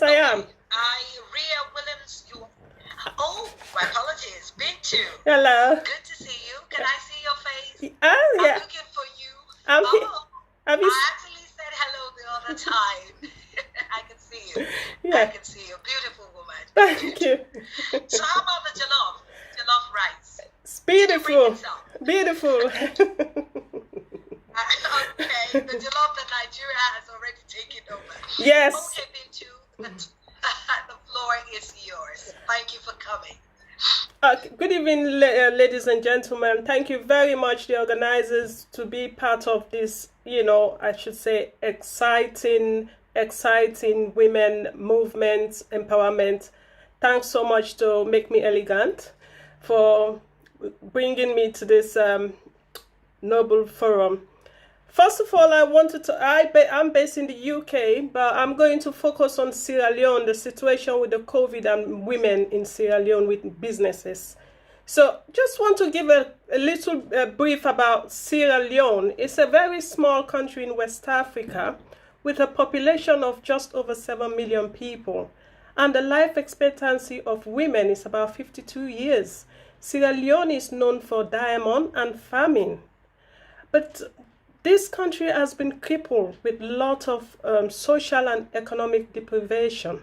I am. Rhea Williams, oh, my apologies. Bintu. Hello. Good to see you. Can I see your face? Oh, yeah. I'm looking for you. I'm here. I actually said hello the other time. I can see you. Yeah. I can see you. Beautiful woman. Thank you. So how about the jollof? Jollof rice. It's beautiful. Beautiful. Okay, the jollof that Nigeria has already taken over. Yes. Okay, Bintu, the floor is yours. Thank you for coming. Good evening, ladies and gentlemen. Thank you very much, the organizers, to be part of this, I should say, exciting women movement, empowerment. Thanks so much to Make Me Elegant for bringing me to this noble forum. First of all, I'm based in the UK, but I'm going to focus on Sierra Leone, the situation with the COVID and women in Sierra Leone with businesses. So just want to give a little brief about Sierra Leone. It's a very small country in West Africa with a population of just over 7 million people. And the life expectancy of women is about 52 years. Sierra Leone is known for diamond and farming. But this country has been crippled with a lot of social and economic deprivation.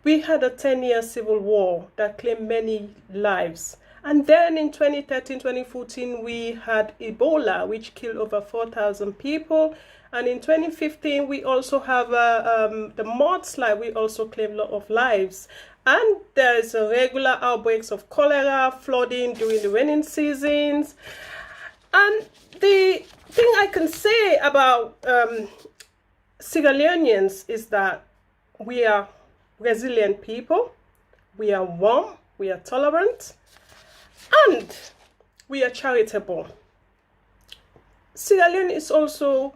We had a 10-year civil war that claimed many lives. And then in 2013-2014, we had Ebola, which killed over 4,000 people. And in 2015, we also have the mudslide, we also claimed a lot of lives. And there's regular outbreaks of cholera, flooding during the rainy seasons. And the thing I can say about Sierra Leoneans is that we are resilient people, we are warm, we are tolerant, and we are charitable. Sierra Leone is also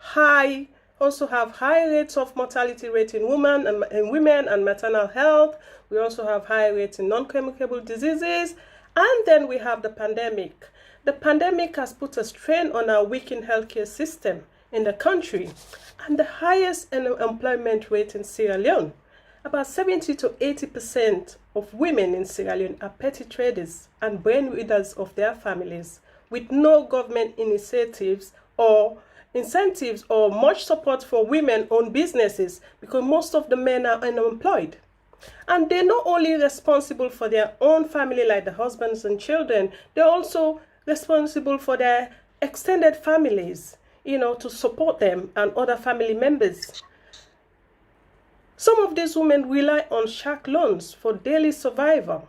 have high rates of mortality rate in women and maternal health. We also have high rates in non-communicable diseases, and then we have the pandemic. The pandemic has put a strain on our weakened healthcare system in the country, and the highest unemployment rate in Sierra Leone. About 70 to 80% of women in Sierra Leone are petty traders and breadwinners of their families, with no government initiatives or incentives or much support for women-owned businesses, because most of the men are unemployed. And they're not only responsible for their own family, like the husbands and children, they're also responsible for their extended families, to support them and other family members. Some of these women rely on shark loans for daily survival,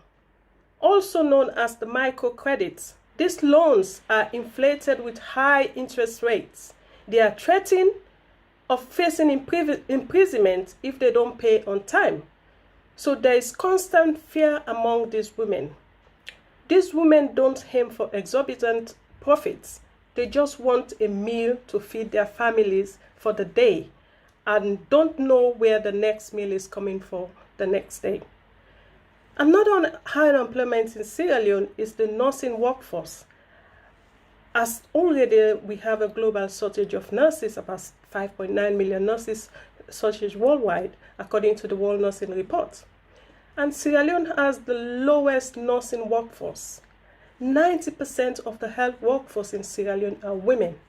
also known as the microcredits. These loans are inflated with high interest rates. They are threatened of facing imprisonment if they don't pay on time. So there is constant fear among these women. These women don't aim for exorbitant profits. They just want a meal to feed their families for the day and don't know where the next meal is coming for the next day. Another high unemployment in Sierra Leone is the nursing workforce. As already we have a global shortage of nurses, about 5.9 million nurses shortage worldwide, according to the World Nursing Report. And Sierra Leone has the lowest nursing workforce. 90% of the health workforce in Sierra Leone are women.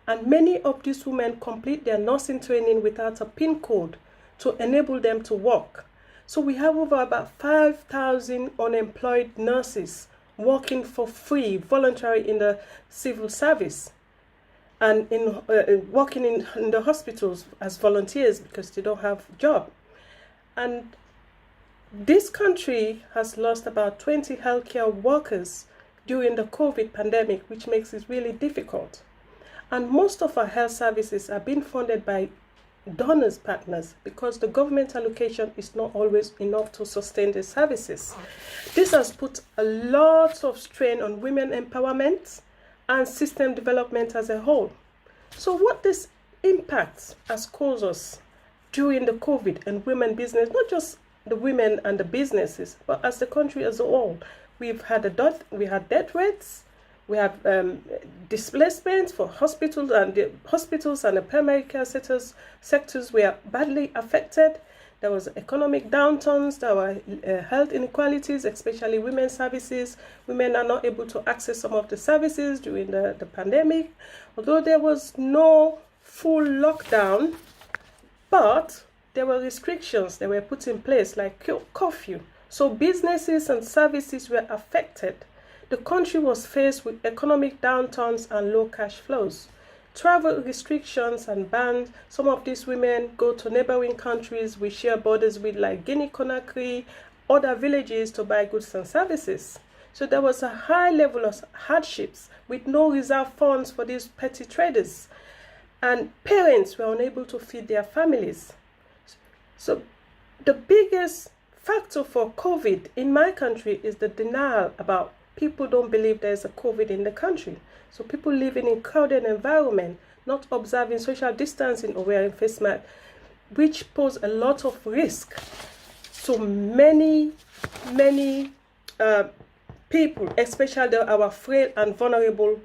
And many of these women complete their nursing training without a PIN code to enable them to work. So we have over about 5,000 unemployed nurses working for free, voluntary in the civil service, and working in the hospitals as volunteers because they don't have a job. And this country has lost about 20 healthcare workers during the COVID pandemic, which makes it really difficult. And most of our health services are being funded by donors partners because the government allocation is not always enough to sustain the services. This has put a lot of strain on women empowerment and system development as a whole. So what this impact has caused us during the COVID and women business, not just the women and the businesses, but as the country as a whole, we've had death rates, we have displacement for hospitals, and the primary care sectors were badly affected. There was economic downturns, there were health inequalities, especially women's services. Women are not able to access some of the services during the pandemic. Although there was no full lockdown, but there were restrictions that were put in place, like curfew. So businesses and services were affected. The country was faced with economic downturns and low cash flows. Travel restrictions and bans. Some of these women go to neighboring countries we share borders with, like Guinea-Conakry, other villages, to buy goods and services. So there was a high level of hardships with no reserve funds for these petty traders. And parents were unable to feed their families. So the biggest factor for COVID in my country is the denial about people don't believe there's a COVID in the country. So people living in crowded environment, not observing social distancing or wearing face masks, which pose a lot of risk. So many people, especially our frail and vulnerable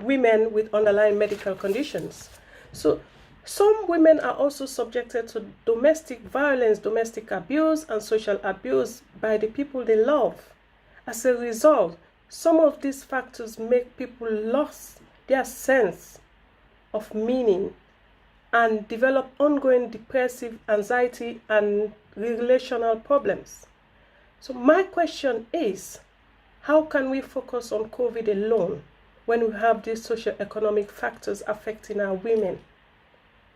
women with underlying medical conditions. So some women are also subjected to domestic violence, domestic abuse, and social abuse by the people they love. As a result, some of these factors make people lose their sense of meaning and develop ongoing depressive anxiety and relational problems. So my question is, how can we focus on COVID alone when we have these socio-economic factors affecting our women?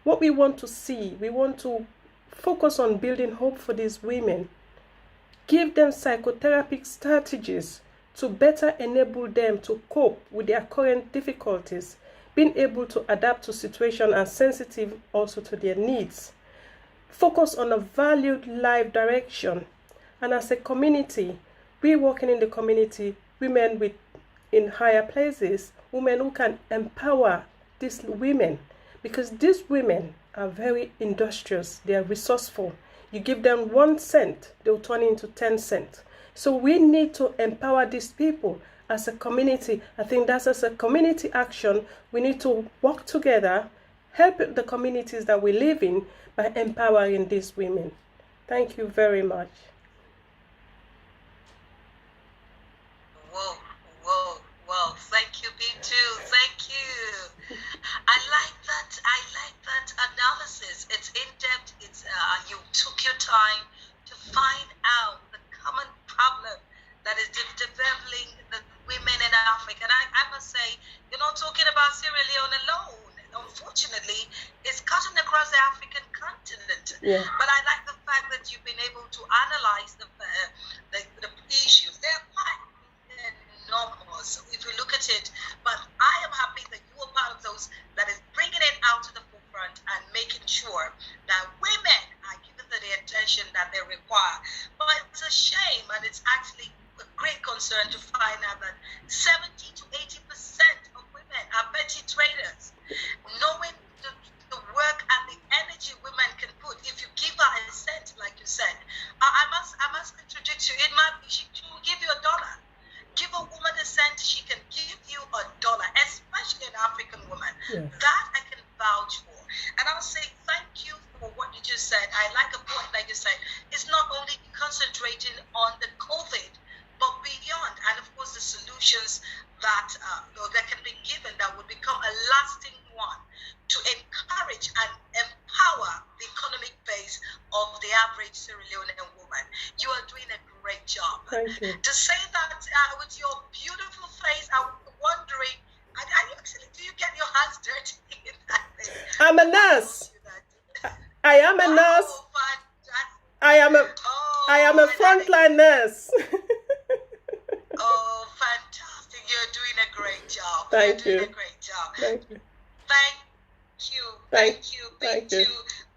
What we want to see, we want to focus on building hope for these women, give them psychotherapeutic strategies to better enable them to cope with their current difficulties, being able to adapt to situation and sensitive also to their needs. Focus on a valued life direction. And as a community, we working in the community, women in higher places, women who can empower these women, because these women are very industrious, they are resourceful. You give them 1 cent, they'll turn into 10 cents. So we need to empower these people as a community. I think that's as a community action, we need to work together, help the communities that we live in by empowering these women. Thank you very much. Whoa. Thank you, Bintu. Thank you. I like that analysis. It's in-depth. It's you took your time to find out the common problem that is developing the women in Africa. And I must say, you're not talking about Sierra Leone alone. Unfortunately, it's cutting across the African continent. Yeah. But I like the fact that you've been able to analyze the issues. They're quite enormous if you look at it. But I am happy that you are part of those that is bringing it out to the forefront and making sure that women are given the attention that they require. But it's a shame, and it's actually a great concern to find out that 70 to 80% of women are petty traders. Knowing the work and the energy women can put, if you give her a cent, like you said, I must contradict you. It might be she will give you $1. Give a woman a cent, she can give you $1, especially an African woman. Yeah. That I can vouch for. And I'll say thank you for what you just said. I like a point that you said. It's not only concentrating on the COVID, but beyond, and of course the solutions that can be given that would become a lasting one to encourage and empower the economic base of the average Sierra Leonean woman. You are doing a great job. Thank you. To say that with your beautiful face, I'm wondering, do you get your hands dirty in that thing? I'm a nurse. I am a nurse. Fantastic. I am a frontline nurse. Oh, fantastic. You're doing a great job. Thank you. You're doing a great job. Thank you. Thank you, Bintu you.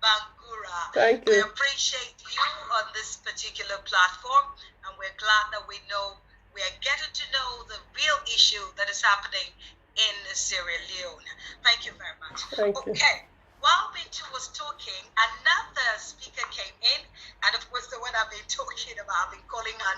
Bangura. Thank We you. appreciate you on this particular platform, and we're glad that we are getting to know the real issue that is happening in Sierra Leone. Thank you very much. Thank you. Okay. While Bintu was talking, another speaker came in, and of course the one I've been talking about, I've been calling her